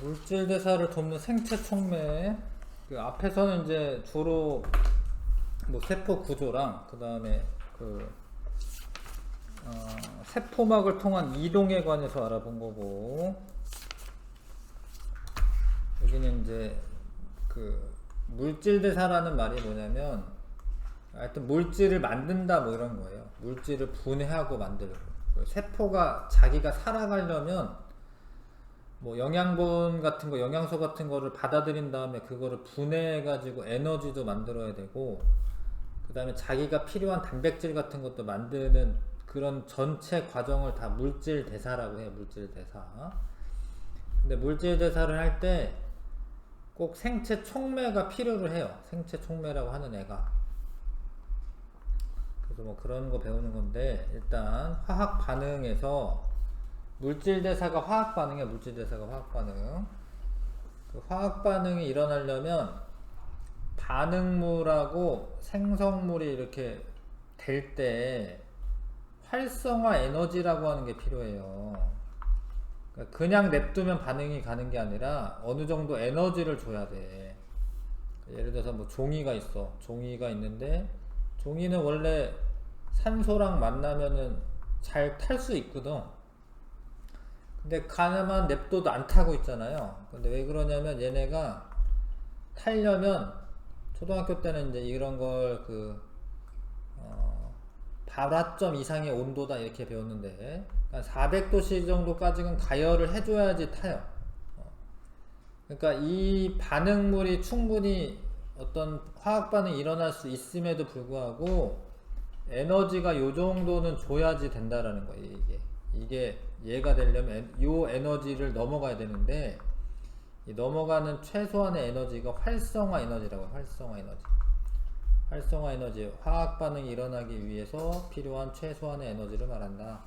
물질 대사를 돕는 생체 촉매. 그 앞에서는 이제 주로 뭐 세포 구조랑 그 다음에 그 세포막을 통한 이동에 관해서 알아본 거고, 여기는 이제 그 물질 대사라는 말이 뭐냐면 하여튼 물질을 만든다 뭐 이런 거예요. 물질을 분해하고 만들고, 세포가 자기가 살아가려면 뭐 영양분 같은 거, 영양소 같은 거를 받아들인 다음에 그거를 분해해 가지고 에너지도 만들어야 되고, 그 다음에 자기가 필요한 단백질 같은 것도 만드는 그런 전체 과정을 다 물질 대사라고 해요. 물질 대사. 근데 물질 대사를 할 때 꼭 생체 촉매가 필요를 해요. 생체 촉매라고 하는 애가. 그래서 뭐 그런 거 배우는 건데, 일단 화학 반응에서 물질 대사가 화학 반응이야. 물질 대사가 화학 반응. 그 화학 반응이 일어나려면 반응물하고 생성물이 이렇게 될 때 활성화 에너지라고 하는 게 필요해요. 그러니까 그냥 냅두면 반응이 가는 게 아니라 어느 정도 에너지를 줘야 돼. 예를 들어서 뭐 종이가 있어. 종이가 있는데 종이는 원래 산소랑 만나면은 잘 탈 수 있거든. 근데 가만 냅둬도 안 타고 있잖아요. 근데 왜 그러냐면 얘네가 타려면, 초등학교 때는 이제 이런 걸 발화점 이상의 온도다 이렇게 배웠는데, 400도씨 정도까지는 가열을 해줘야지 타요. 그러니까 이 반응물이 충분히 어떤 화학 반응이 일어날 수 있음에도 불구하고 에너지가 요 정도는 줘야지 된다라는 거예요. 이게 얘가 되려면 요 에너지를 넘어가야 되는데, 이 넘어가는 최소한의 에너지가 활성화 에너지라고 해요. 활성화 에너지. 활성화 에너지, 화학 반응이 일어나기 위해서 필요한 최소한의 에너지를 말한다.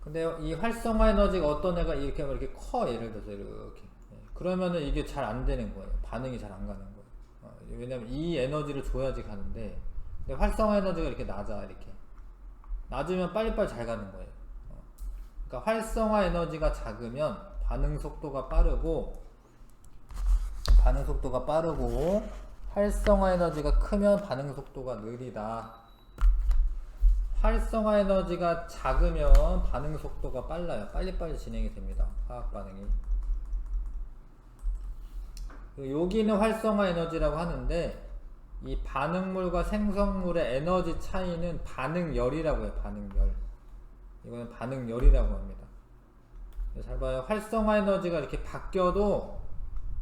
근데 이 활성화 에너지가 어떤 애가 이렇게 커. 예를 들어서 이렇게. 그러면은 이게 잘 안 되는 거예요. 반응이 잘 안 가는 거예요. 왜냐면 이 에너지를 줘야지 가는데, 근데 활성화 에너지가 이렇게 낮아. 이렇게 낮으면 빨리빨리 잘 가는 거예요. 그러니까 활성화 에너지가 작으면 반응 속도가 빠르고, 활성화 에너지가 크면 반응 속도가 느리다. 활성화 에너지가 작으면 반응 속도가 빨라요. 빨리빨리 진행이 됩니다. 화학 반응이. 여기는 활성화 에너지라고 하는데, 이 반응물과 생성물의 에너지 차이는 반응열이라고 해요. 반응열. 이거는 반응열이라고 합니다. 잘 봐요. 활성화 에너지가 이렇게 바뀌어도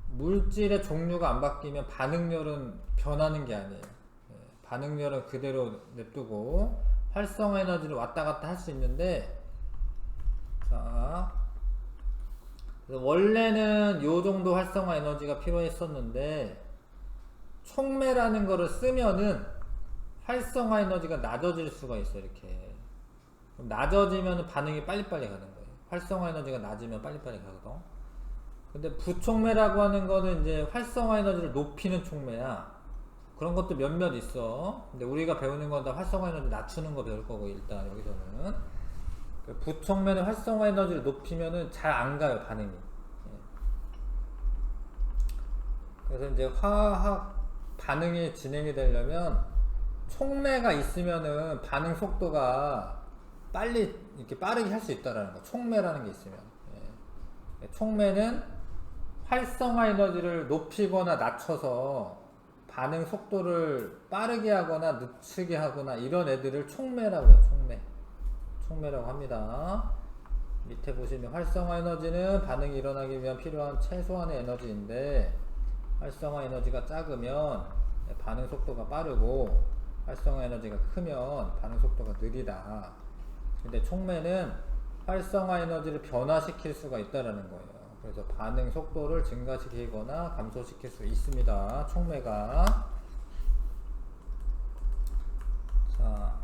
물질의 종류가 안 바뀌면 반응열은 변하는 게 아니에요. 반응열은 그대로 냅두고 활성화 에너지를 왔다 갔다 할 수 있는데, 자, 원래는 요 정도 활성화 에너지가 필요했었는데, 촉매라는 거를 쓰면은 활성화 에너지가 낮아질 수가 있어. 이렇게 낮아지면 반응이 빨리빨리 가는 거예요. 활성화 에너지가 낮으면 빨리빨리 가거든. 근데 부촉매라고 하는 거는 이제 활성화 에너지를 높이는 촉매야. 그런 것도 몇몇 있어. 근데 우리가 배우는 건 다 활성화 에너지 낮추는 거 배울 거고, 일단 여기서는 부촉매는 활성화 에너지를 높이면은 잘 안 가요, 반응이. 그래서 이제 화학 반응이 진행이 되려면 촉매가 있으면은 반응 속도가 빨리 이렇게 빠르게 할 수 있다라는 거. 촉매라는 게 있으면. 촉매는 활성화 에너지를 높이거나 낮춰서 반응 속도를 빠르게 하거나 늦추게 하거나 이런 애들을 촉매라고 해요. 촉매라고 합니다. 밑에 보시면 활성화 에너지는 반응이 일어나기 위한 필요한 최소한의 에너지인데, 활성화 에너지가 작으면 반응 속도가 빠르고, 활성화 에너지가 크면 반응 속도가 느리다. 근데 촉매는 활성화 에너지를 변화시킬 수가 있다라는 거예요. 그래서 반응 속도를 증가시키거나 감소시킬 수 있습니다. 촉매가. 자,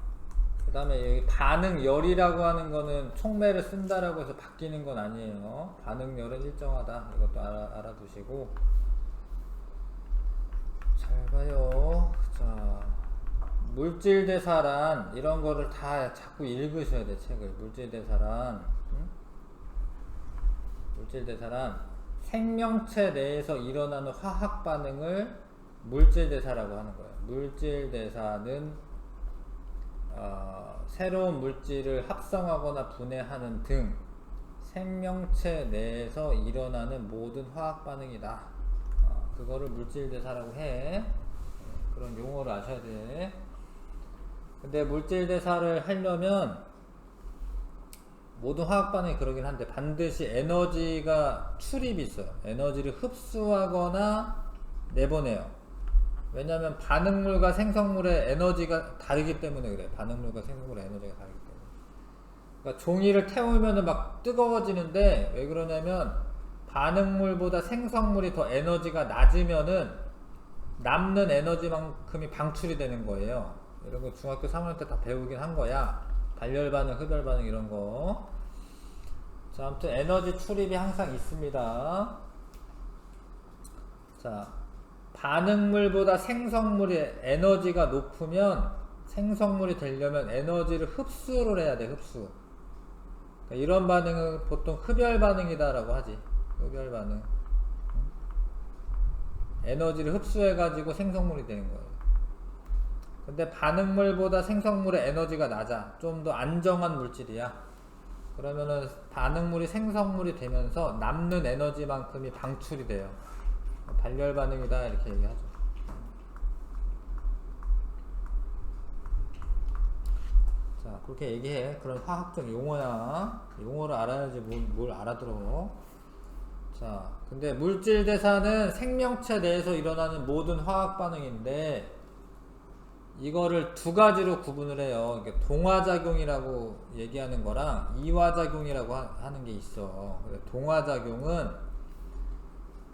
그 다음에 여기 반응열이라고 하는 거는 촉매를 쓴다라고 해서 바뀌는 건 아니에요. 반응열은 일정하다. 이것도 알아두시고. 잘 봐요. 자, 물질대사란 이런 거를 다 자꾸 읽으셔야 돼. 책을. 물질대사란 물질대사란 생명체 내에서 일어나는 화학 반응을 물질대사라고 하는 거예요. 물질대사는 새로운 물질을 합성하거나 분해하는 등 생명체 내에서 일어나는 모든 화학 반응이다. 그거를 물질대사라고 해. 그런 용어를 아셔야 돼. 근데 물질대사를 하려면 모든 화학 반응이 그러긴 한데 반드시 에너지가 출입이 있어요. 에너지를 흡수하거나 내보내요. 왜냐하면 반응물과 생성물의 에너지가 다르기 때문에 그래. 반응물과 생성물의 에너지가 다르기 때문에. 그러니까 종이를 태우면 막 뜨거워지는데 왜 그러냐면 반응물보다 생성물이 더 에너지가 낮으면은 남는 에너지만큼이 방출이 되는 거예요. 이런 거 중학교 3학년 때 다 배우긴 한 거야. 발열 반응, 흡열 반응 이런 거. 자, 아무튼 에너지 출입이 항상 있습니다. 자, 반응물보다 생성물의 에너지가 높으면 생성물이 되려면 에너지를 흡수를 해야 돼. 흡수. 그러니까 이런 반응은 보통 흡열 반응이다 라고 하지. 흡열 반응. 에너지를 흡수해 가지고 생성물이 되는 거예요. 근데 반응물보다 생성물의 에너지가 낮아. 좀 더 안정한 물질이야. 그러면은 반응물이 생성물이 되면서 남는 에너지만큼이 방출이 돼요. 발열 반응이다 이렇게 얘기하죠. 자, 그렇게 얘기해. 그런 화학적 용어야. 용어를 알아야지 뭘 알아들어. 자, 근데 물질 대사는 생명체 내에서 일어나는 모든 화학 반응인데 이거를 두 가지로 구분을 해요. 동화작용이라고 얘기하는 거랑 이화작용이라고 하는 게 있어. 동화작용은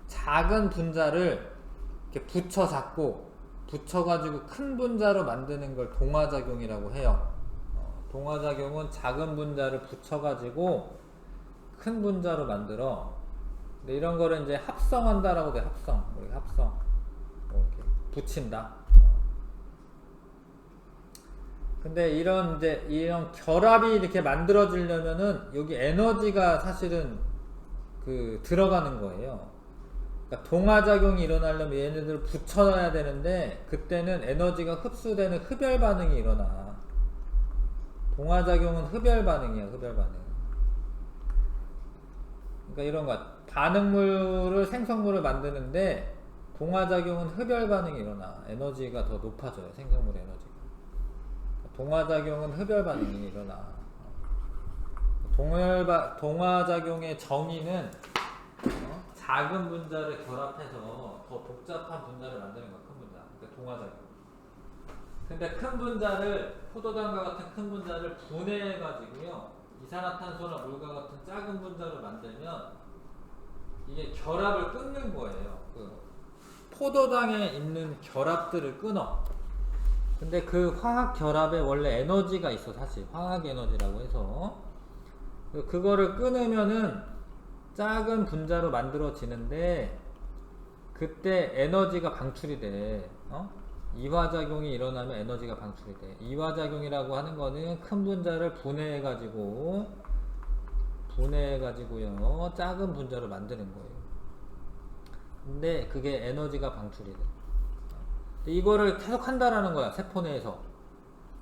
작은 분자를 이렇게 붙여 잡고 붙여가지고 큰 분자로 만드는 걸 동화작용이라고 해요. 동화작용은 작은 분자를 붙여가지고 큰 분자로 만들어. 근데 이런 거를 이제 합성한다라고 돼. 합성. 합성. 이렇게 붙인다. 근데 이런 결합이 이렇게 만들어지려면은 여기 에너지가 사실은 들어가는 거예요. 그러니까 동화작용이 일어나려면 얘네들을 붙여놔야 되는데 그때는 에너지가 흡수되는 흡열 반응이 일어나. 동화작용은 흡열 반응이야. 흡열 반응. 그러니까 이런 거 반응물을 생성물을 만드는데 동화작용은 흡열 반응이 일어나. 에너지가 더 높아져요. 생성물의 에너지가. 동화작용은 흡열 반응이 일어나. 동화작용의 정의는 작은 분자를 결합해서 더 복잡한 분자를 만드는 거야. 큰 분자. 그러니까 동화작용. 근데 큰 분자를 포도당과 같은 큰 분자를 분해해 가지고요. 이산화탄소나 물과 같은 작은 분자를 만들면 이게 결합을 끊는 거예요. 포도당에 있는 결합들을 끊어. 근데 그 화학 결합에 원래 에너지가 있어. 사실 화학 에너지라고 해서 그거를 끊으면은 작은 분자로 만들어지는데 그때 에너지가 방출이 돼. 이화작용이 일어나면 에너지가 방출이 돼. 이화작용이라고 하는 거는 큰 분자를 분해해가지고요 작은 분자로 만드는 거예요. 근데 그게 에너지가 방출이 돼. 이거를 계속 한다라는 거야. 세포 내에서.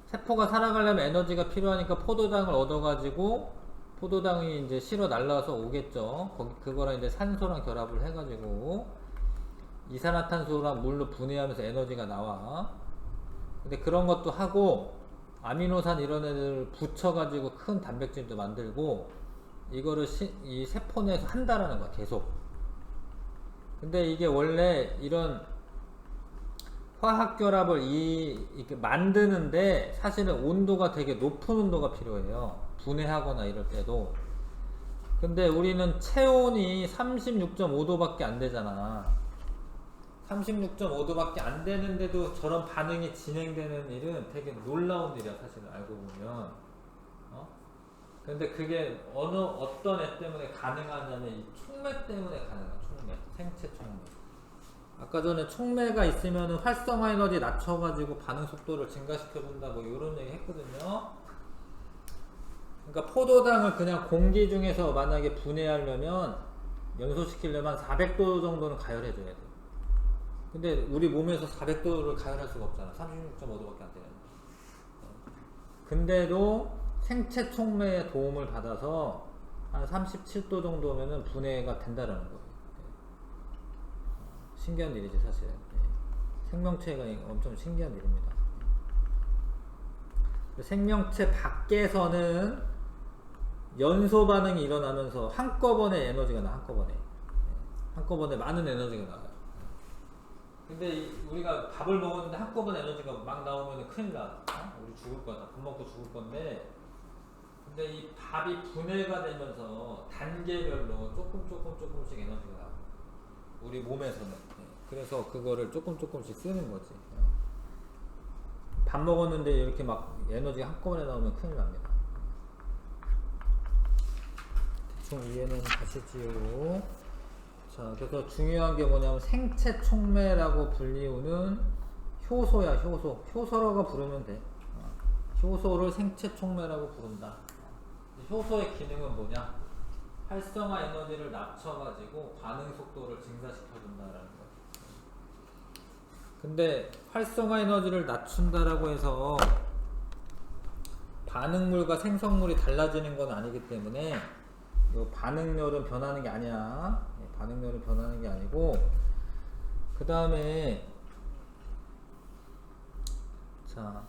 세포가 살아가려면 에너지가 필요하니까 포도당을 얻어가지고 포도당이 이제 실어 날라서 오겠죠. 그거랑 이제 산소랑 결합을 해가지고 이산화탄소랑 물로 분해하면서 에너지가 나와. 근데 그런 것도 하고 아미노산 이런 애들을 붙여가지고 큰 단백질도 만들고 이거를 이 세포 내에서 한다라는 거야. 계속. 근데 이게 원래 이런 화학 결합을 이렇게 만드는데 사실은 온도가 되게 높은 온도가 필요해요. 분해하거나 이럴 때도. 근데 우리는 체온이 36.5도밖에 안 되잖아. 36.5도밖에 안 되는데도 저런 반응이 진행되는 일은 되게 놀라운 일이야. 사실은 알고 보면. 근데 그게 어떤 애 때문에 가능하냐면 이 촉매 때문에 가능해. 촉매. 생체 촉매. 아까 전에 촉매가 있으면 활성화 에너지 낮춰가지고 반응 속도를 증가시켜준다 뭐 이런 얘기 했거든요. 그러니까 포도당을 그냥 공기 중에서 만약에 분해하려면 연소시키려면 400도 정도는 가열해줘야 돼. 근데 우리 몸에서 400도를 가열할 수가 없잖아. 36.5도밖에 안 되는데. 근데도 생체 촉매의 도움을 받아서 한 37도 정도면은 분해가 된다라는 거예요. 신기한 일이지 사실. 생명체가 엄청 신기한 일입니다. 생명체 밖에서는 연소 반응이 일어나면서 한꺼번에 에너지가 나. 한꺼번에 많은 에너지가 나와요. 근데 우리가 밥을 먹었는데 한꺼번에 에너지가 막 나오면 큰일 나. 우리 죽을 거다. 밥 먹고 죽을 건데. 근데 이 밥이 분해가 되면서 단계별로 조금씩 에너지가 나와요. 우리 몸에서는. 그래서 그거를 조금씩 쓰는 거지. 밥 먹었는데 이렇게 막 에너지가 한꺼번에 나오면 큰일 납니다. 대충 이해는 가시지요. 자, 그래서 중요한 게 뭐냐면 생체 촉매라고 불리우는 효소야, 효소. 효소라고 부르면 돼. 효소를 생체 촉매라고 부른다. 효소의 기능은 뭐냐? 활성화 에너지를 낮춰가지고 반응 속도를 증가시켜준다라는 거야. 근데 활성화 에너지를 낮춘다라고 해서 반응물과 생성물이 달라지는 건 아니기 때문에 요 반응률은 변하는 게 아니야. 반응률은 변하는 게 아니고, 그 다음에 자,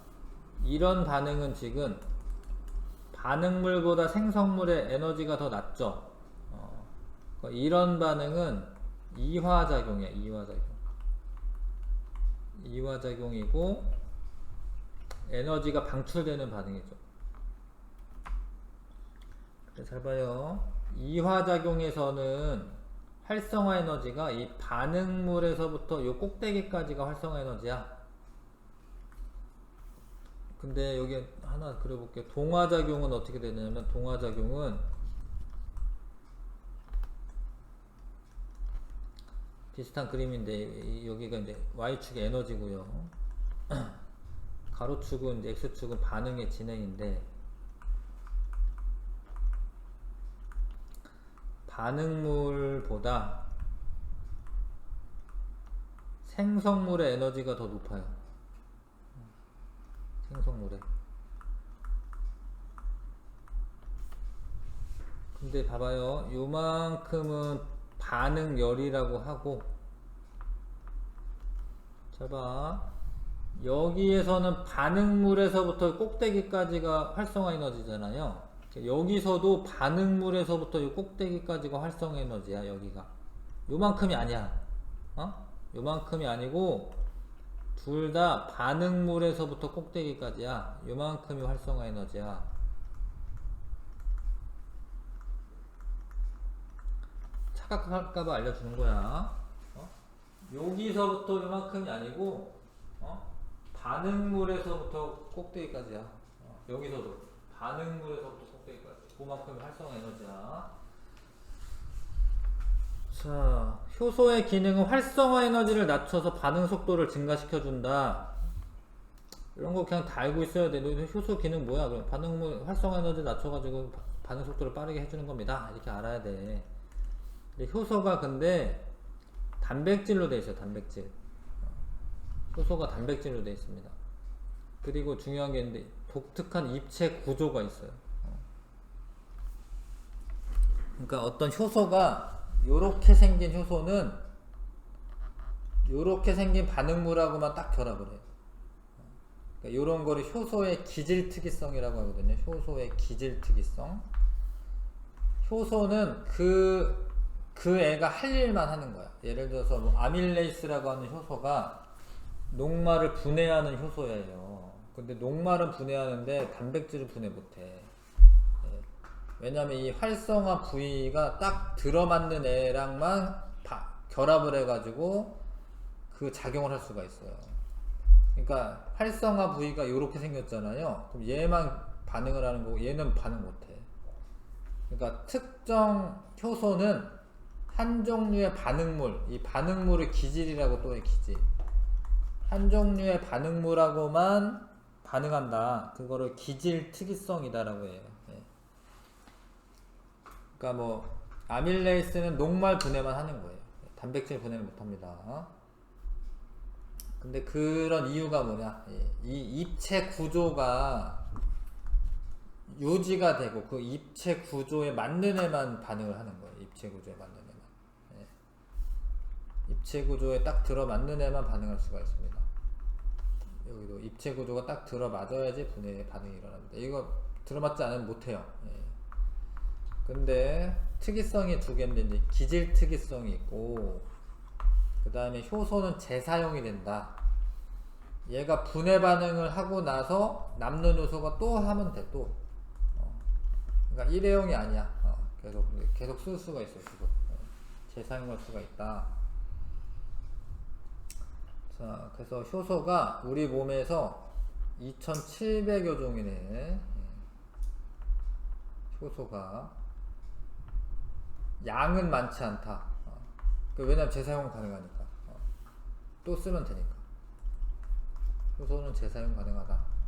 이런 반응은 지금 반응물보다 생성물의 에너지가 더 낮죠. 그러니까 이런 반응은 이화작용이야. 이화작용이고 에너지가 방출되는 반응이죠. 잘 봐요. 이화작용에서는 활성화 에너지가 이 반응물에서부터 요 꼭대기까지가 활성화 에너지야. 근데 여기 하나 그려볼게요. 동화작용은 어떻게 되냐면, 동화작용은 비슷한 그림인데 여기가 이제 Y축이 에너지고요. 가로축은 이제 X축은 반응의 진행인데, 반응물보다 생성물의 에너지가 더 높아요. 생성물에. 근데 봐봐요. 요만큼은 반응열이라고 하고, 자 봐. 여기에서는 반응물에서부터 꼭대기까지가 활성화 에너지잖아요. 여기서도 반응물에서부터 이 꼭대기까지가 활성화 에너지야. 여기가 요만큼이 아니야. 요만큼이 아니고 둘 다 반응물에서부터 꼭대기까지야. 요만큼이 활성화 에너지야. 착각할까봐 알려주는 거야. 여기서부터 요만큼이 아니고 반응물에서부터 꼭대기까지야. 여기서도 반응물에서부터 꼭대기까지 그만큼의 활성화 에너지야. 자, 효소의 기능은 활성화 에너지를 낮춰서 반응 속도를 증가시켜준다. 이런 거 그냥 다 알고 있어야 돼. 너 효소 기능 뭐야? 그럼 반응물 활성화 에너지 낮춰가지고 반응 속도를 빠르게 해주는 겁니다. 이렇게 알아야 돼. 근데 효소가 근데 단백질로 돼 있어요. 단백질. 효소가 단백질로 돼 있습니다. 그리고 중요한 게 있는데 독특한 입체 구조가 있어요. 그러니까 어떤 효소가 요렇게 생긴 효소는 요렇게 생긴 반응물하고만 딱 결합을 해요. 그러니까 요런 거를 효소의 기질특이성이라고 하거든요. 효소의 기질특이성. 효소는 그 애가 할 일만 하는 거야. 예를 들어서 뭐 아밀레이스라고 하는 효소가 녹말을 분해하는 효소예요. 근데 녹말은 분해하는데 단백질을 분해 못해. 왜냐면 이 활성화 부위가 딱 들어맞는 애랑만 결합을 해가지고 그 작용을 할 수가 있어요. 그러니까 활성화 부위가 이렇게 생겼잖아요. 그럼 얘만 반응을 하는 거고 얘는 반응 못해. 그러니까 특정 효소는 한 종류의 반응물, 이 반응물을 기질이라고 또 해. 기질. 한 종류의 반응물하고만 반응한다. 그거를 기질 특이성이다라고 해요. 그러니까 뭐 아밀레이스는 녹말 분해만 하는 거예요. 단백질 분해를 못합니다. 근데 그런 이유가 뭐냐? 이 입체 구조가 유지가 되고 그 입체 구조에 맞는 애만 반응을 하는 거예요. 입체 구조에 맞는 애만. 입체 구조에 딱 들어맞는 애만 반응할 수가 있습니다. 여기도 입체 구조가 딱 들어맞아야지 분해 반응이 일어납니다. 이거 들어맞지 않으면 못해요. 근데 특이성이 두 개인데 이제 기질 특이성이 있고 그 다음에 효소는 재사용이 된다. 얘가 분해 반응을 하고 나서 남는 요소가 또 하면 돼 또. 그러니까 일회용이 아니야. 계속 쓸 수가 있어 지금. 재사용할 수가 있다. 자, 그래서 효소가 우리 몸에서 2,700여 종이네. 효소가 양은 많지 않다. 왜냐면 재사용 가능하니까. 또 쓰면 되니까. 효소는 재사용 가능하다.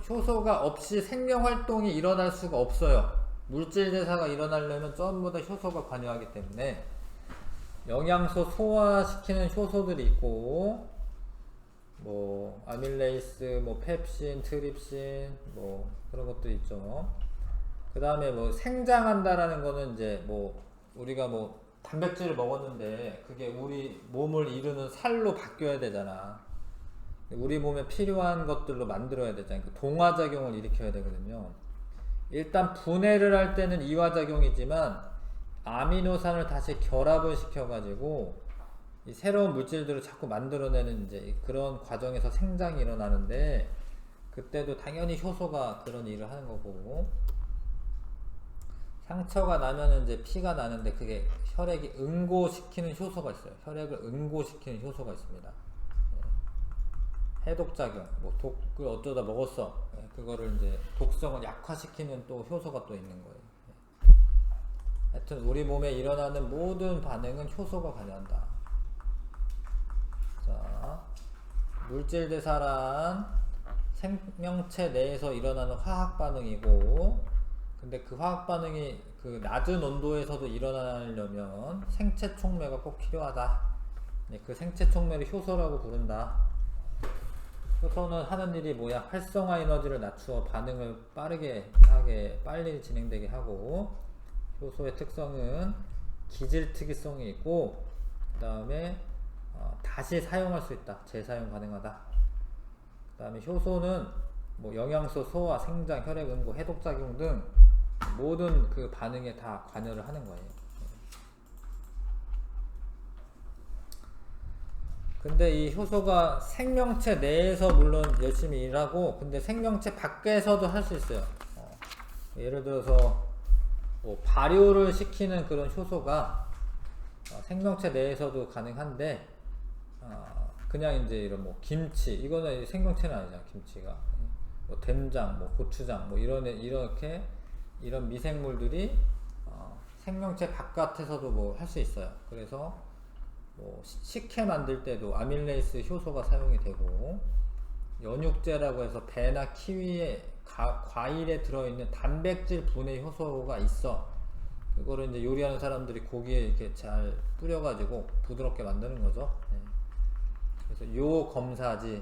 효소가 없이 생명활동이 일어날 수가 없어요. 물질 대사가 일어나려면 전부 다 효소가 관여하기 때문에 영양소 소화시키는 효소들이 있고 뭐 아밀레이스, 뭐 펩신, 트립신 뭐 그런 것도 있죠. 그 다음에 뭐 생장한다라는 거는 이제 뭐 우리가 뭐 단백질을 먹었는데 그게 우리 몸을 이루는 살로 바뀌어야 되잖아. 우리 몸에 필요한 것들로 만들어야 되잖아. 그 동화작용을 일으켜야 되거든요. 일단 분해를 할 때는 이화작용이지만 아미노산을 다시 결합을 시켜가지고 이 새로운 물질들을 자꾸 만들어내는 이제 그런 과정에서 생장이 일어나는데 그때도 당연히 효소가 그런 일을 하는 거고 상처가 나면은 이제 피가 나는데 그게 혈액이 응고시키는 효소가 있어요. 혈액을 응고시키는 효소가 있습니다. 해독작용, 뭐 독을 어쩌다 먹었어. 그거를 이제 독성을 약화시키는 또 효소가 또 있는 거예요. 하여튼 우리 몸에 일어나는 모든 반응은 효소가 관여한다. 자, 물질 대사란 생명체 내에서 일어나는 화학 반응이고 근데 그 화학 반응이 그 낮은 온도에서도 일어나려면 생체 촉매가 꼭 필요하다. 그 생체 촉매를 효소라고 부른다. 효소는 하는 일이 뭐야? 활성화 에너지를 낮추어 반응을 빠르게 하게, 빨리 진행되게 하고, 효소의 특성은 기질 특이성이 있고, 그 다음에 다시 사용할 수 있다. 재사용 가능하다. 그 다음에 효소는 뭐 영양소 소화, 생장, 혈액 응고, 해독작용 등 모든 그 반응에 다 관여를 하는 거예요. 근데 이 효소가 생명체 내에서 물론 열심히 일하고 근데 생명체 밖에서도 할 수 있어요. 예를 들어서 뭐 발효를 시키는 그런 효소가 생명체 내에서도 가능한데 그냥 이제 이런 뭐 김치 이거는 생명체는 아니잖아. 김치가 뭐 된장, 뭐 고추장 뭐 이렇게 이런 미생물들이 생명체 바깥에서도 뭐 할 수 있어요. 그래서 뭐 식혜 만들 때도 아밀레이스 효소가 사용이 되고 연육제라고 해서 배나 키위에 과일에 들어있는 단백질 분해 효소가 있어. 그거를 이제 요리하는 사람들이 고기에 이렇게 잘 뿌려가지고 부드럽게 만드는 거죠. 그래서 요 검사지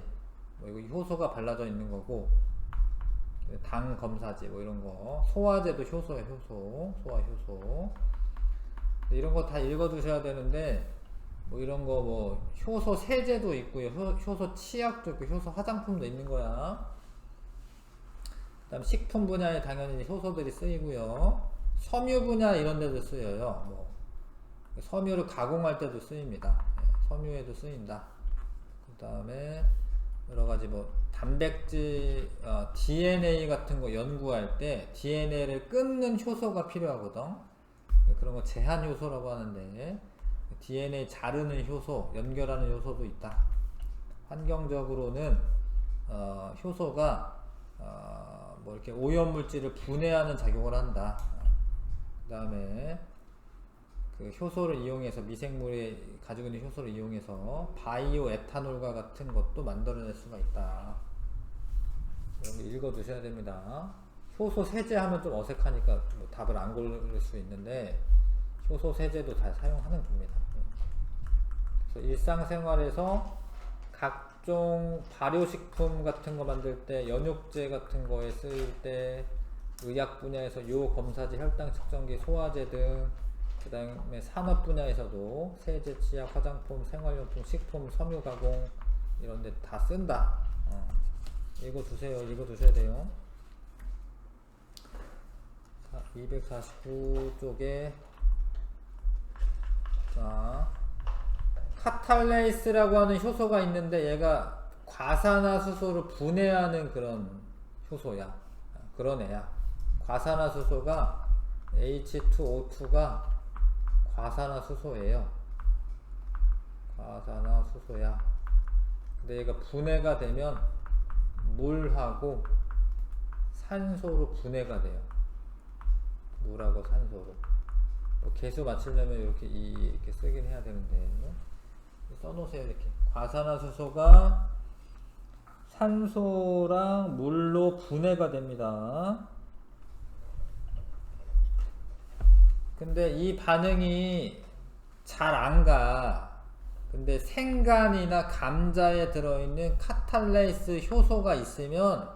뭐 이거 효소가 발라져 있는 거고 당 검사지 뭐 이런 거 소화제도 효소야 효소 소화 효소 이런 거 다 읽어 두셔야 되는데 뭐 이런 거 뭐 효소 세제도 있고요 효소 치약도 있고 효소 화장품도 있는 거야. 그 다음 식품 분야에 당연히 효소들이 쓰이고요 섬유 분야 이런 데도 쓰여요. 뭐 섬유를 가공할 때도 쓰입니다. 섬유에도 쓰인다. 그 다음에 여러가지 뭐 단백질 DNA 같은 거 연구할 때 DNA를 끊는 효소가 필요하거든. 그런 거 제한 효소라고 하는데 DNA 자르는 효소, 연결하는 효소도 있다. 환경적으로는 효소가 뭐 이렇게 오염물질을 분해하는 작용을 한다. 그 다음에 그 효소를 이용해서 미생물이 가지고 있는 효소를 이용해서 바이오 에탄올과 같은 것도 만들어낼 수가 있다. 이런 거 읽어 두셔야 됩니다. 효소 세제 하면 좀 어색하니까 뭐 답을 안 고를 수 있는데 효소 세제도 다 사용하는 겁니다. 그래서 일상생활에서 각종 발효식품 같은 거 만들 때, 연육제 같은 거에 쓰일 때, 의학 분야에서 요 검사제, 혈당 측정기, 소화제 등, 그 다음에 산업 분야에서도 세제, 치약, 화장품, 생활용품, 식품, 섬유 가공 이런 데 다 쓴다. 이거 두세요. 이거 두셔야 돼요. 249쪽에 자, 카탈레이스라고 하는 효소가 있는데 얘가 과산화수소를 분해하는 그런 효소야. 그런 애야. 과산화수소가 H2O2가 과산화수소예요. 과산화수소야. 근데 얘가 분해가 되면 물하고 산소로 분해가 돼요. 물하고 산소로. 뭐 개수 맞추려면 이렇게 쓰긴 해야 되는데 써놓으세요. 이렇게 과산화수소가 산소랑 물로 분해가 됩니다. 근데 이 반응이 잘 안 가. 근데 생간이나 감자에 들어있는 카탈레이스 효소가 있으면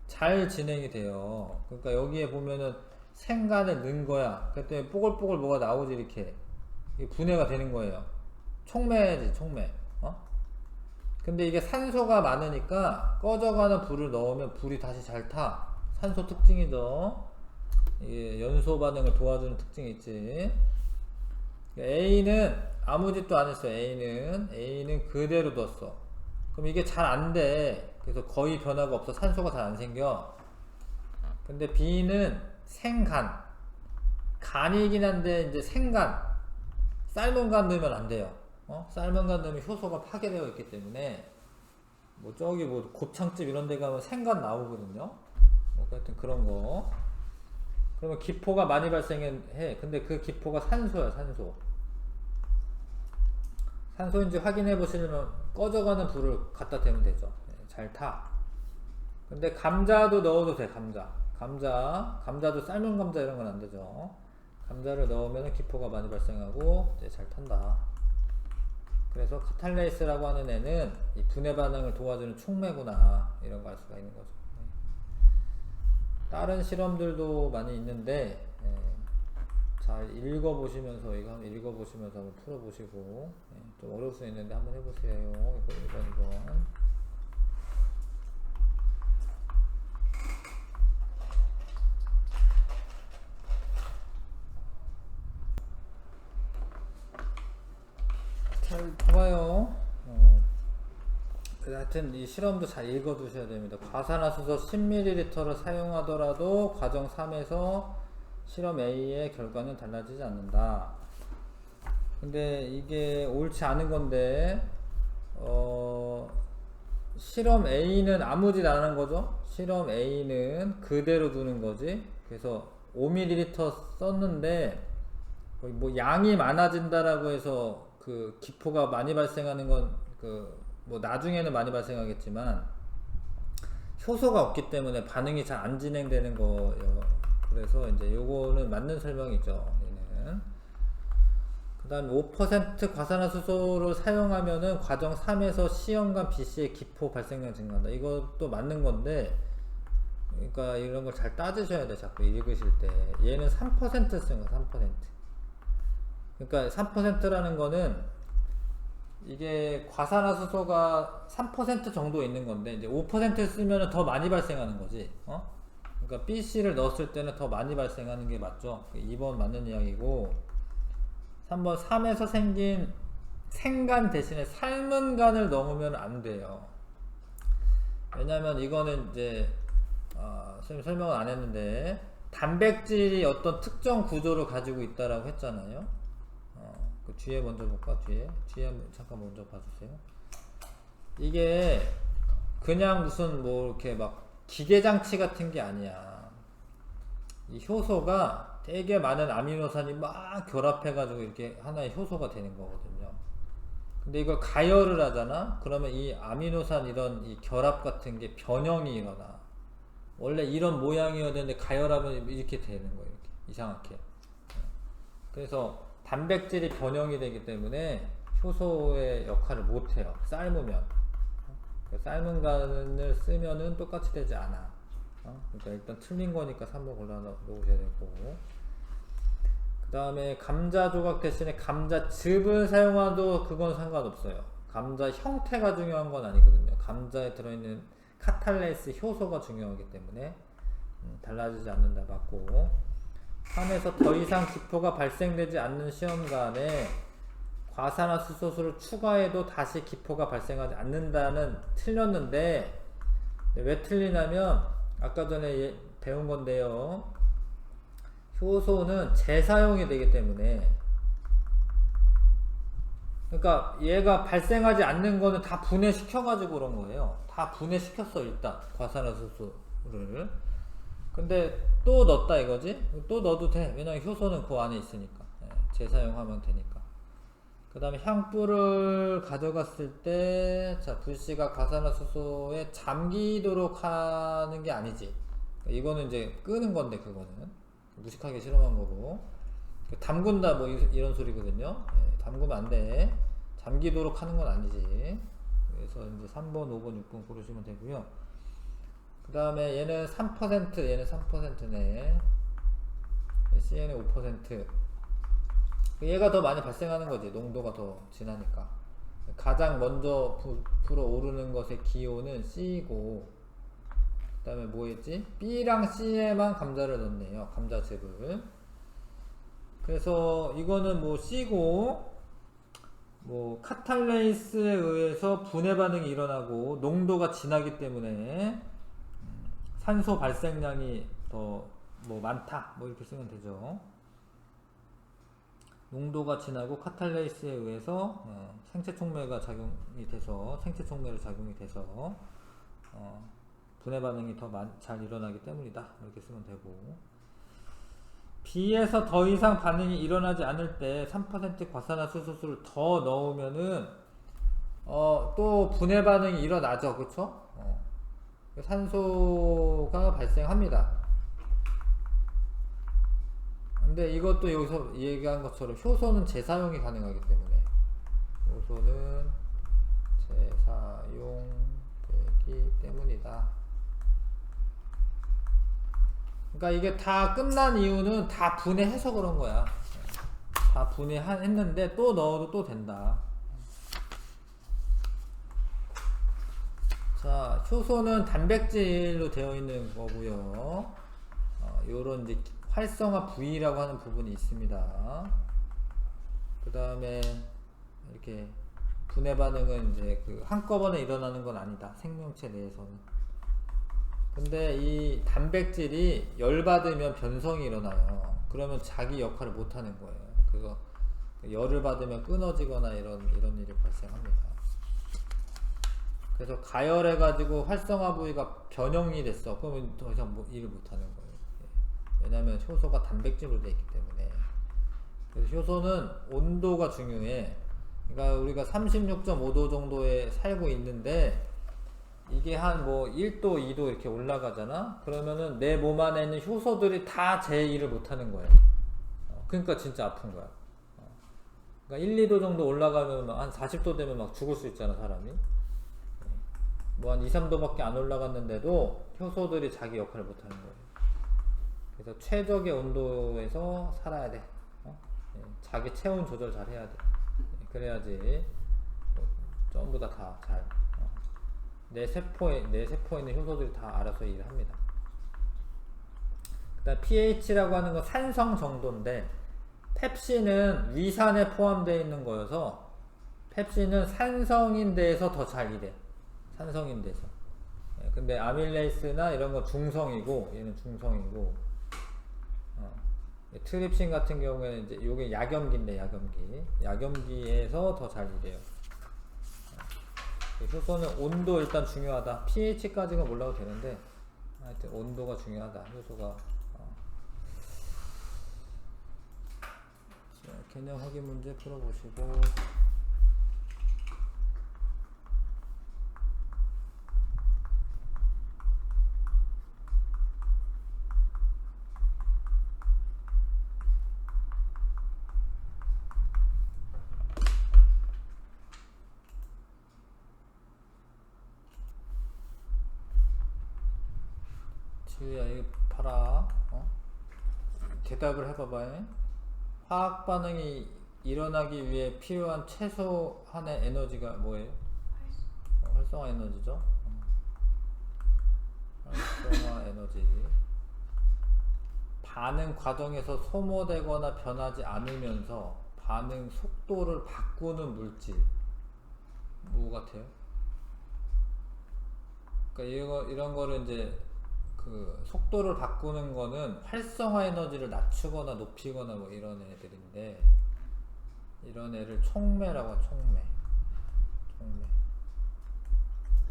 잘 진행이 돼요. 그러니까 여기에 보면은 생간을 넣은 거야. 그때 뽀글뽀글 뭐가 나오지. 이렇게 분해가 되는 거예요. 촉매지, 촉매. 근데 이게 산소가 많으니까 꺼져가는 불을 넣으면 불이 다시 잘 타. 산소 특징이죠. 이게 연소 반응을 도와주는 특징이 있지. A는 아무 짓도 안 했어. A는 그대로 뒀어. 그럼 이게 잘 안 돼. 그래서 거의 변화가 없어. 산소가 잘 안 생겨. 근데 B는 생간. 간이긴 한데 이제 생간. 삶은 간 넣으면 안 돼요. 삶은 간 넣으면 효소가 파괴되어 있기 때문에 뭐 저기 뭐 곱창집 이런 데 가면 생간 나오거든요. 하여튼 그런 거. 그러면 기포가 많이 발생해. 근데 그 기포가 산소야, 산소. 산소인지 확인해 보시려면 꺼져가는 불을 갖다 대면 되죠. 잘 타. 근데 감자도 넣어도 돼. 감자도 삶은 감자 이런 건 안 되죠. 감자를 넣으면 기포가 많이 발생하고 이제 잘 탄다. 그래서 카탈레이스라고 하는 애는 이 분해 반응을 도와주는 촉매구나 이런 거 알 수가 있는 거죠. 다른 실험들도 많이 있는데 잘 읽어보시면서 이거 한번 읽어보시면서 한번 풀어보시고 좀 어려울 수 있는데 한번 해보세요. 이거 1번. 잘 봐요. 하여튼 이 실험도 잘 읽어두셔야 됩니다. 과산화수소 10ml를 사용하더라도 과정 3에서 실험 A의 결과는 달라지지 않는다. 근데 이게 옳지 않은 건데 실험 A는 아무 짓 안 한 거죠. 실험 A는 그대로 두는 거지. 그래서 5ml 썼는데 뭐 양이 많아진다라고 해서 그 기포가 많이 발생하는 건 뭐 나중에는 많이 발생하겠지만 효소가 없기 때문에 반응이 잘 안 진행되는 거예요. 그래서 이제 요거는 맞는 설명이죠. 얘는. 그 다음에 5% 과산화수소를 사용하면은 과정 3에서 C형과 B씨의 기포 발생량 증가한다. 이것도 맞는 건데, 그러니까 이런 걸 잘 따지셔야 돼. 자꾸 읽으실 때. 얘는 3% 쓴 거야. 3%. 그러니까 3%라는 거는 이게 과산화수소가 3% 정도 있는 건데 이제 5% 쓰면 더 많이 발생하는 거지. 그러니까 BC를 넣었을 때는 더 많이 발생하는 게 맞죠. 2번 맞는 이야기고 3번 3에서 생긴 생간 대신에 삶은 간을 넣으면 안 돼요. 왜냐면 이거는 이제 선생님 설명을 안 했는데 단백질이 어떤 특정 구조를 가지고 있다라고 했잖아요. 그 뒤에 먼저 볼까? 뒤에 잠깐 먼저 봐주세요. 이게 그냥 무슨 뭐 이렇게 막 기계장치 같은 게 아니야. 이 효소가 되게 많은 아미노산이 막 결합해가지고 이렇게 하나의 효소가 되는 거거든요. 근데 이걸 가열을 하잖아? 그러면 이 아미노산 이런 이 결합 같은 게 변형이 일어나. 원래 이런 모양이어야 되는데 가열하면 이렇게 되는 거예요. 이렇게 이상하게. 그래서 단백질이 변형이 되기 때문에 효소의 역할을 못해요. 삶으면. 삶은 간을 쓰면은 똑같이 되지 않아. 그러니까 일단 틀린 거니까 3번 골라 놓으셔야 되고. 그 다음에 감자 조각 대신에 감자즙을 사용해도 그건 상관없어요. 감자 형태가 중요한 건 아니거든요. 감자에 들어있는 카탈레이스 효소가 중요하기 때문에 달라지지 않는다 맞고, 산에서 더 이상 기포가 발생되지 않는 시험관에 과산화수소를 추가해도 다시 기포가 발생하지 않는다는 틀렸는데, 왜 틀리냐면 아까 전에 배운 건데요, 효소는 재사용이 되기 때문에, 그러니까 얘가 발생하지 않는 거는 다 분해시켜 가지고 그런 거예요. 다 분해시켰어 일단 과산화수소를. 근데 또 넣었다 이거지? 또 넣어도 돼. 왜냐면 효소는 그 안에 있으니까. 재사용하면 되니까. 그 다음에 향불을 가져갔을 때, 자, 불씨가 과산화수소에 잠기도록 하는 게 아니지. 이거는 이제 끄는 건데, 그거는 무식하게 실험한 거고. 담근다 뭐 이런 소리거든요. 담그면 안 돼. 잠기도록 하는 건 아니지. 그래서 이제 3번, 5번, 6번 고르시면 되고요. 그 다음에 얘는 3%, 얘는 3%네. CN은 5%. 얘가 더 많이 발생하는 거지. 농도가 더 진하니까. 가장 먼저 불어오르는 것의 기호는 C이고, 그 다음에 뭐였지? B랑 C에만 감자를 넣네요. 감자즙을. 그래서 이거는 뭐 C고, 뭐 카탈레이스에 의해서 분해 반응이 일어나고 농도가 진하기 때문에 산소 발생량이 더 뭐 많다 뭐 이렇게 쓰면 되죠. 농도가 진하고 카탈레이스에 의해서 생체 촉매가 작용이 돼서, 생체 촉매로 작용이 돼서 분해 반응이 더 잘 일어나기 때문이다 이렇게 쓰면 되고, B에서 더 이상 반응이 일어나지 않을 때 3% 과산화수소를 더 넣으면은 또 분해 반응이 일어나죠. 그쵸? 산소가 발생합니다. 근데 이것도 여기서 얘기한 것처럼 효소는 재사용이 가능하기 때문에, 효소는 재사용되기 때문이다. 그러니까 이게 다 끝난 이유는 다 분해해서 그런 거야. 다 분해했는데 또 넣어도 또 된다. 자, 효소는 단백질로 되어 있는 거고요. 요런 이제 활성화 부위라고 하는 부분이 있습니다. 그 다음에 이렇게 분해 반응은 이제 그 한꺼번에 일어나는 건 아니다. 생명체 내에서는. 근데 이 단백질이 열받으면 변성이 일어나요. 그러면 자기 역할을 못하는 거예요. 그거 열을 받으면 끊어지거나 이런 일이 발생합니다. 그래서 가열해가지고 활성화 부위가 변형이 됐어. 그러면 더 이상 일을 못하는 거예요. 왜냐하면 효소가 단백질로 되어 있기 때문에. 그래서 효소는 온도가 중요해. 그러니까 우리가 36.5도 정도에 살고 있는데, 이게 한 뭐 1도, 2도 이렇게 올라가잖아? 그러면은 내 몸 안에 있는 효소들이 다 제 일을 못하는 거예요. 그러니까 진짜 아픈 거야. 그러니까 1, 2도 정도 올라가면 한 40도 되면 막 죽을 수 있잖아, 사람이. 뭐 한 2, 3도밖에 안 올라갔는데도 효소들이 자기 역할을 못하는 거예요. 그래서 최적의 온도에서 살아야 돼. 자기 체온 조절 잘 해야 돼. 그래야지 전부 다 잘. 내 세포에 있는 효소들이 다 알아서 일을 합니다. 그 다음 pH라고 하는 건 산성 정도인데, 펩신은 위산에 포함되어 있는 거여서 펩신은 산성인 데에서 더 잘 일해. 산성인 데서. 근데 아밀레이스나 이런 건 중성이고, 얘는 중성이고, 트립신 같은 경우에는 이제 요게 약염기인데, 약염기에서 더 잘 일해요. 효소는 온도 일단 중요하다. pH까지는 몰라도 되는데 하여튼 온도가 중요하다. 효소가. 자, 개념 확인 문제 풀어보시고, 지우야 이거 봐라. 대답을 해봐봐. 화학 반응이 일어나기 위해 필요한 최소한의 에너지가 뭐예요? 활성화 에너지죠. 활성화 에너지. 반응 과정에서 소모되거나 변하지 않으면서 반응 속도를 바꾸는 물질. 뭐 같아요? 그러니까 이런 거를 이제 그 속도를 바꾸는 거는 활성화 에너지를 낮추거나 높이거나 뭐 이런 애들인데, 이런 애를 촉매라고 하죠. 촉매.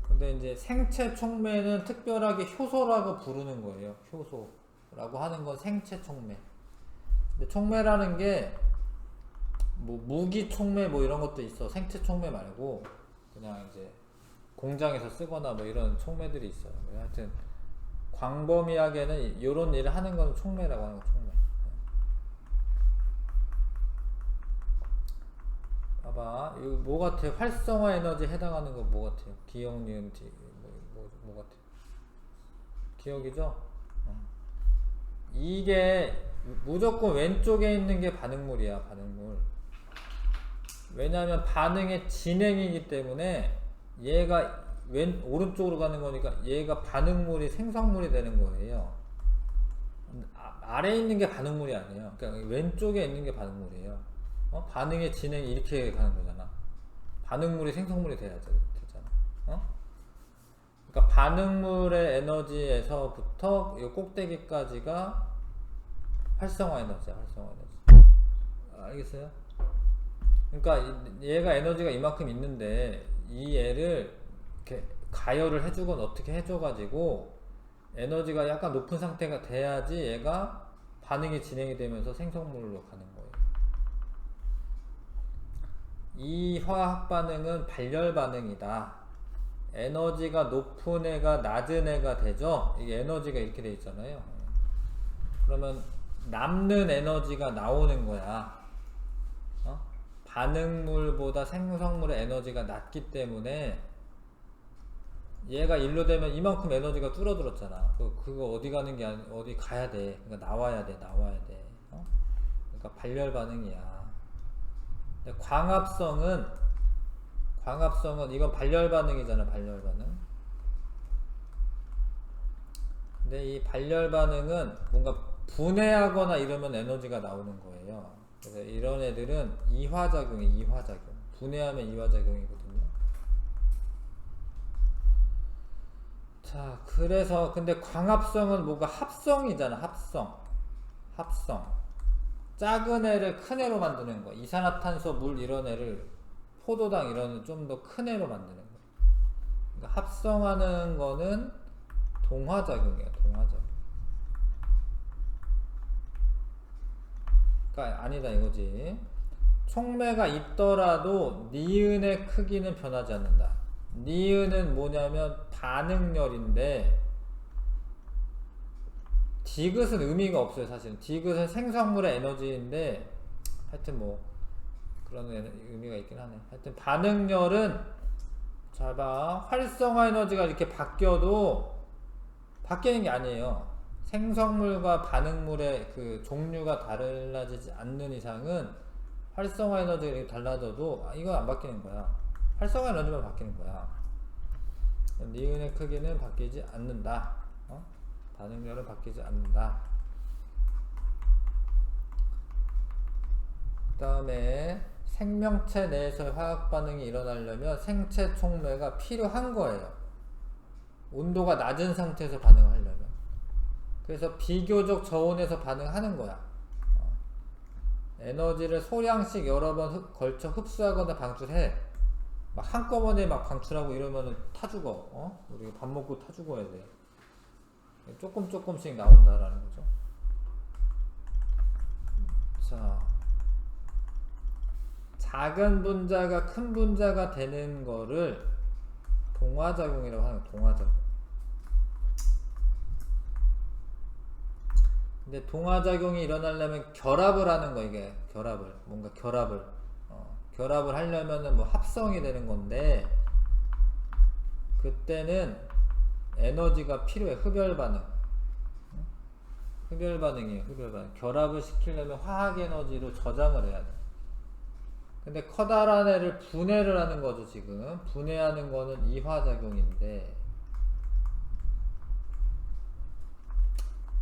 근데 이제 생체 촉매는 특별하게 효소라고 부르는 거예요. 효소라고 하는 건 생체 촉매. 근데 촉매라는 게 뭐 무기 촉매 뭐 이런 것도 있어. 생체 촉매 말고 그냥 이제 공장에서 쓰거나 뭐 이런 촉매들이 있어요. 하여튼 광범위하게는 이런 일을 하는 건 촉매라고 하는 거. 촉매. 봐봐, 이거 뭐 같아요? 활성화 에너지에 해당하는 거 뭐 같아요? 기억, 니은, 뭐 같아요? 기억이죠? 이게 무조건 왼쪽에 있는 게 반응물이야. 반응물. 왜냐하면 반응의 진행이기 때문에 얘가 오른쪽으로 가는 거니까 얘가 반응물이 생성물이 되는 거예요. 아래에 있는 게 반응물이 아니에요. 그러니까 왼쪽에 있는 게 반응물이에요. 반응의 진행이 이렇게 가는 거잖아. 반응물이 생성물이 되잖아. 그러니까 반응물의 에너지에서부터 이 꼭대기까지가 활성화 에너지야. 활성화 에너지. 알겠어요? 그러니까 얘가 에너지가 이만큼 있는데 이 애를 이렇게 가열을 해주건 어떻게 해줘가지고 에너지가 약간 높은 상태가 돼야지 얘가 반응이 진행이 되면서 생성물로 가는 거예요. 이 화학 반응은 발열 반응이다. 에너지가 높은 애가 낮은 애가 되죠. 이게 에너지가 이렇게 돼 있잖아요. 그러면 남는 에너지가 나오는 거야. 반응물보다 생성물의 에너지가 낮기 때문에 얘가 일로 되면 이만큼 에너지가 줄어들었잖아. 그거 어디 가는 게 아니, 어디 가야 돼. 그러니까 나와야 돼. 그러니까 발열 반응이야. 근데 광합성은 이건 발열 반응이잖아. 발열 반응. 근데 이 발열 반응은 뭔가 분해하거나 이러면 에너지가 나오는 거예요. 그래서 이런 애들은 이화작용. 분해하면 이화작용이거든요. 자, 그래서 근데 광합성은 뭐가 합성이잖아. 합성. 작은 애를 큰 애로 만드는 거. 이산화탄소, 물 이런 애를 포도당 이런 좀 더 큰 애로 만드는 거. 그러니까 합성하는 거는 동화작용이야. 그러니까 아니다 이거지. 촉매가 있더라도 니은의 크기는 변하지 않는다. 니은은 뭐냐면 반응열인데 디귿은 의미가 없어요. 사실은 디귿은 생성물의 에너지인데 하여튼 뭐 그런 의미가 있긴 하네. 하여튼 반응열은 잘 봐. 활성화 에너지가 이렇게 바뀌어도 바뀌는 게 아니에요. 생성물과 반응물의 그 종류가 달라지지 않는 이상은 활성화 에너지가 이렇게 달라져도 이건 안 바뀌는 거야. 활성화 에너지만 바뀌는 거야. 니은의 크기는 바뀌지 않는다. 반응열은 바뀌지 않는다. 그 다음에 생명체 내에서의 화학 반응이 일어나려면 생체 촉매가 필요한 거예요. 온도가 낮은 상태에서 반응하려면. 그래서 비교적 저온에서 반응하는 거야. 에너지를 소량씩 여러 번 걸쳐 흡수하거나 방출해. 막 한꺼번에 막 방출하고 이러면은 타 죽어. 우리 밥 먹고 타 죽어야 돼. 조금씩 나온다라는 거죠. 자, 작은 분자가 큰 분자가 되는 거를 동화작용이라고 하는 거야. 동화작용. 근데 동화작용이 일어나려면 결합을 하는 거. 이게 결합을 하려면은 뭐 합성이 되는 건데 그때는 에너지가 필요해. 흡열 반응. 흡열 반응이에요. 흡열 반응. 결합을 시키려면 화학 에너지로 저장을 해야 돼. 근데 커다란 애를 분해를 하는 거죠, 지금. 분해하는 거는 이화작용인데,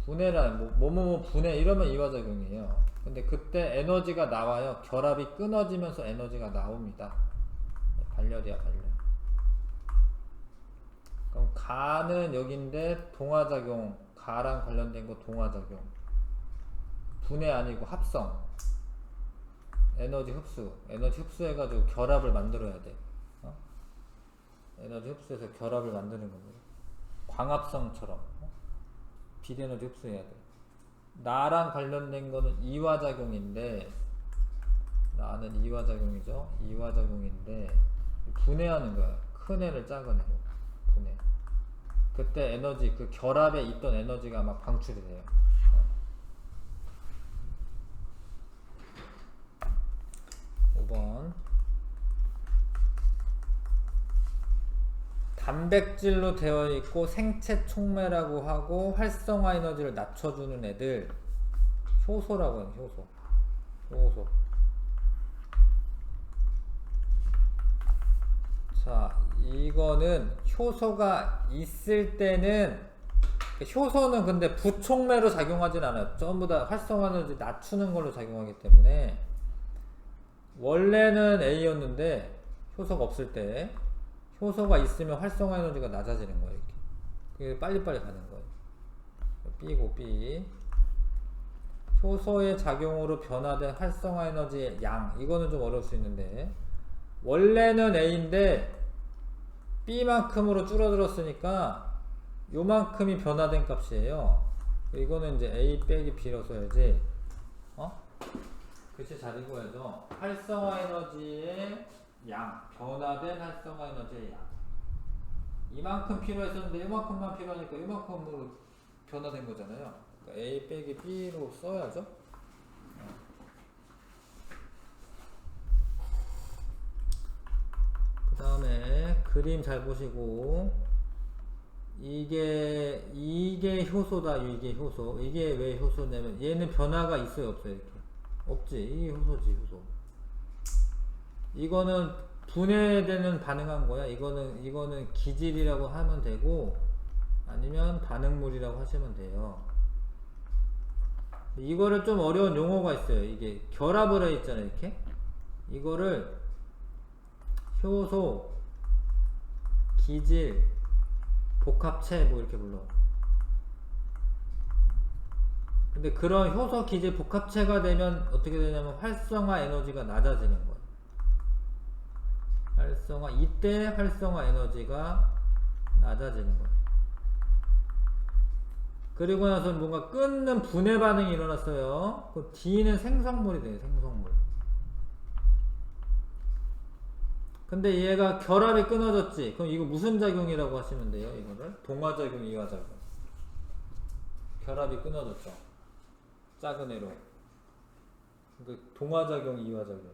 분해란, 뭐뭐뭐 분해, 이러면 이화작용이에요. 근데 그때 에너지가 나와요. 결합이 끊어지면서 에너지가 나옵니다. 발열이야, 발열. 그럼 가는 여기인데, 동화작용, 가랑 관련된 거 동화작용. 분해 아니고 합성. 에너지 흡수. 에너지 흡수해가지고 결합을 만들어야 돼. 어? 에너지 흡수해서 결합을 만드는 겁니다. 광합성처럼. 비에너지 흡수해야 돼. 나랑 관련된 거는 이화작용인데, 나는 이화작용이죠. 이화작용인데, 분해하는 거야. 큰 애를 작은 애로. 분해. 그때 에너지, 그 결합에 있던 에너지가 막 방출이 돼요. 5번. 단백질로 되어 있고 생체 촉매라고 하고 활성화 에너지를 낮춰주는 애들 효소라고 해요. 효소. 효소. 자, 이거는 효소가 있을 때는, 효소는 근데 부촉매로 작용하진 않아요. 전부 다 활성화 에너지 낮추는 걸로 작용하기 때문에, 원래는 A였는데 효소가 없을 때, 효소가 있으면 활성화 에너지가 낮아지는 거예요. 이렇게. 그게 빨리빨리 가는 거예요. B고 B. 효소의 작용으로 변화된 활성화 에너지의 양. 이거는 좀 어려울 수 있는데, 원래는 A인데 B만큼으로 줄어들었으니까 요만큼이 변화된 값이에요. 이거는 이제 A 빼기 B로 써야지. 글씨 잘 읽어야죠. 활성화 에너지의 양, 변화된 활성화 에너지의 양. 이만큼 필요했었는데 이만큼만 필요하니까 이만큼으로 변화된 거잖아요. 그러니까 A 빼기 B로 써야죠. 그 다음에 그림 잘 보시고, 이게 효소다. 이게 효소. 이게 왜 효소냐면 얘는 변화가 있어요, 없어요? 이렇게 없지. 이게 효소지, 효소. 이거는 분해되는 반응한 거야. 이거는 기질이라고 하면 되고, 아니면 반응물이라고 하시면 돼요. 이거를 좀 어려운 용어가 있어요. 이게 결합을 해 있잖아요, 이렇게. 이거를 효소, 기질, 복합체 뭐 이렇게 불러. 근데 그런 효소, 기질, 복합체가 되면 어떻게 되냐면 활성화 에너지가 낮아지는 거예요. 이때 활성화 에너지가 낮아지는 거예요. 그리고 나서 뭔가 끊는 분해 반응이 일어났어요. 그 D는 생성물이 돼요, 생성물. 근데 얘가 결합이 끊어졌지. 그럼 이거 무슨 작용이라고 하시면 돼요, 이거를? 동화작용, 이화작용. 결합이 끊어졌죠. 작은 애로. 그 동화작용, 이화작용.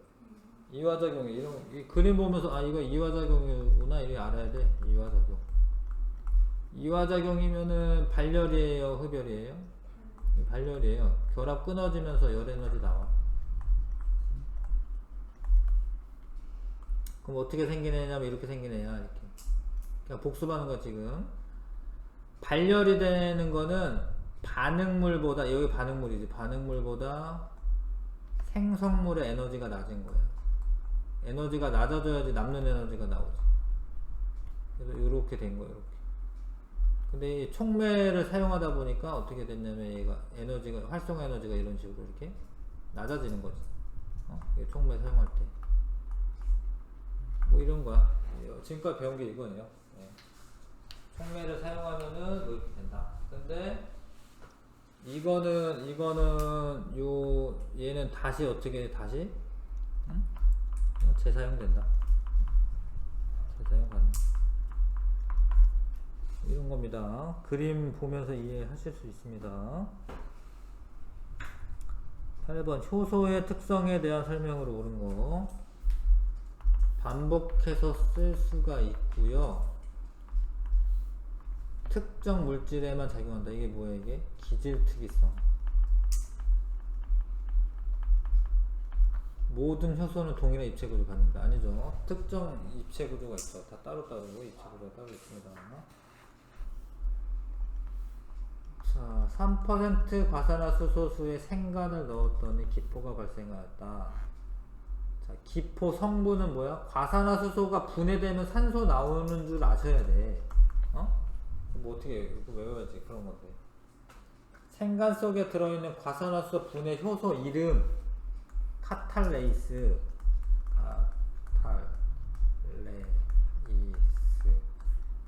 이화작용이 이 그림 보면서 아 이거 이화작용이구나 이렇게 알아야 돼. 이화작용. 이화작용이면은 발열이에요, 흡열이에요? 발열이에요. 결합 끊어지면서 열 에너지 나와. 그럼 어떻게 생긴 애냐면 이렇게 생긴 애야, 이렇게. 그냥 복습하는 거 지금. 발열이 되는 거는 반응물보다, 여기 반응물이지. 반응물보다 생성물의 에너지가 낮은 거예요. 에너지가 낮아져야지 남는 에너지가 나오지. 그래서 이렇게 된 거예요, 이렇게. 근데 이 촉매를 사용하다 보니까 어떻게 됐냐면 얘가 에너지가, 활성화 에너지가 이런 식으로 이렇게 낮아지는 거지. 촉매 사용할 때. 뭐 이런 거야. 지금까지 배운 게 이거네요. 촉매를 사용하면은 이렇게 된다. 근데 얘는 다시 어떻게 다시 재사용된다. 재사용 가능. 이런 겁니다. 그림 보면서 이해하실 수 있습니다. 8번 효소의 특성에 대한 설명으로 옳은 거. 반복해서 쓸 수가 있고요. 특정 물질에만 작용한다. 이게 뭐야 이게? 기질특이성. 모든 효소는 동일한 입체 구조를 갖는다. 아니죠. 특정 입체 구조가 있어. 다 따로따로고 입체 구조가 따로 있습니다. 자, 3% 과산화수소수에 생간을 넣었더니 기포가 발생하였다. 자, 기포 성분은 뭐야? 과산화수소가 분해되면 산소 나오는 줄 아셔야 돼. 뭐 어떻게 이거 외워야지. 그런 건데. 생간 속에 들어있는 과산화수소 분해 효소 이름 카탈레이스.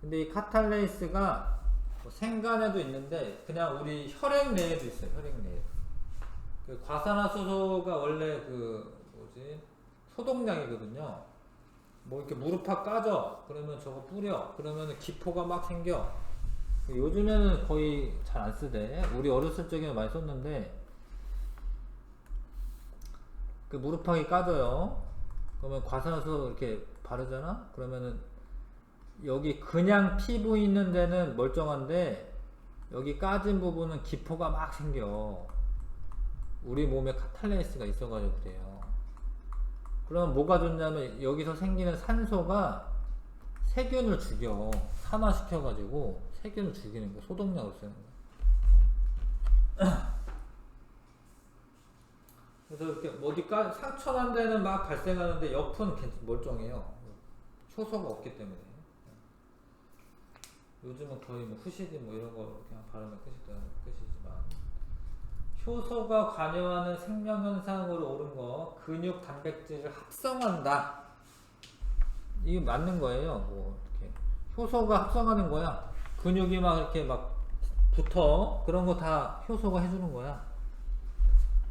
근데 이 카탈레이스가 뭐 생간에도 있는데 그냥 우리 혈액내에도 있어요. 혈액내에. 그 과산화수소가 원래 그 뭐지 소독약이거든요. 뭐 이렇게 무릎팍 까져 그러면 저거 뿌려 그러면 기포가 막 생겨. 요즘에는 거의 잘 안 쓰대. 우리 어렸을 적에는 많이 썼는데 그 무릎팍이 까져요. 그러면 과산화수소 이렇게 바르잖아. 그러면은 여기 그냥 피부 있는 데는 멀쩡한데 여기 까진 부분은 기포가 막 생겨. 우리 몸에 카탈레이스가 있어가지고 그래요. 그럼 뭐가 좋냐면 여기서 생기는 산소가 세균을 죽여. 산화시켜가지고 세균을 죽이는 거. 소독약으로 쓰는 거. 그래서 이렇게 어디 상처 난 데는 막 발생하는데 옆은 멀쩡해요. 효소가 없기 때문에. 요즘은 거의 뭐 후시딘 뭐 이런 거 그냥 바르면 끝이지만 효소가 관여하는 생명현상으로 옳은 거 근육 단백질을 합성한다. 이게 맞는 거예요. 뭐 이렇게 효소가 합성하는 거야. 근육이 막 이렇게 막 붙어. 그런 거 다 효소가 해주는 거야.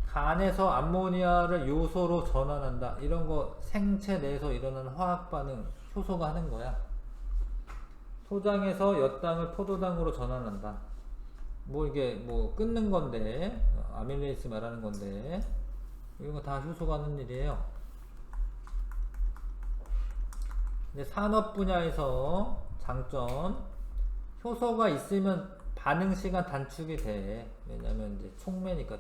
간에서 암모니아를 요소로 전환한다. 이런 거 생체 내에서 일어나는 화학 반응 효소가 하는 거야. 소장에서 엿당을 포도당으로 전환한다. 뭐 이게 뭐 끊는 건데 아밀레이스 말하는 건데 이런 거 다 효소가 하는 일이에요. 근데 산업 분야에서 장점 효소가 있으면 반응 시간 단축이 돼. 왜냐면 이제 촉매니까.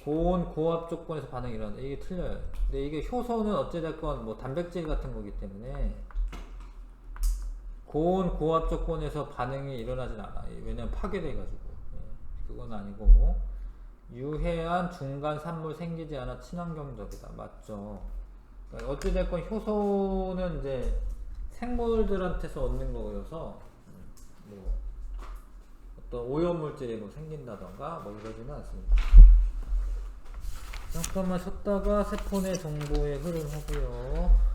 고온 고압 조건에서 반응이 일어난다. 이게 틀려요. 근데 이게 효소는 어찌됐건 뭐 단백질 같은 거기 때문에 고온 고압 조건에서 반응이 일어나진 않아. 왜냐면 파괴돼가지고. 그건 아니고 유해한 중간 산물 생기지 않아 친환경적이다. 맞죠? 그러니까 어찌됐건 효소는 이제 생물들한테서 얻는 거여서 뭐 어떤 오염물질이 뭐 생긴다던가 뭐 이러지는 않습니다. 잠깐만 쉬었다가 세포 내 정보의 흐름 하고요.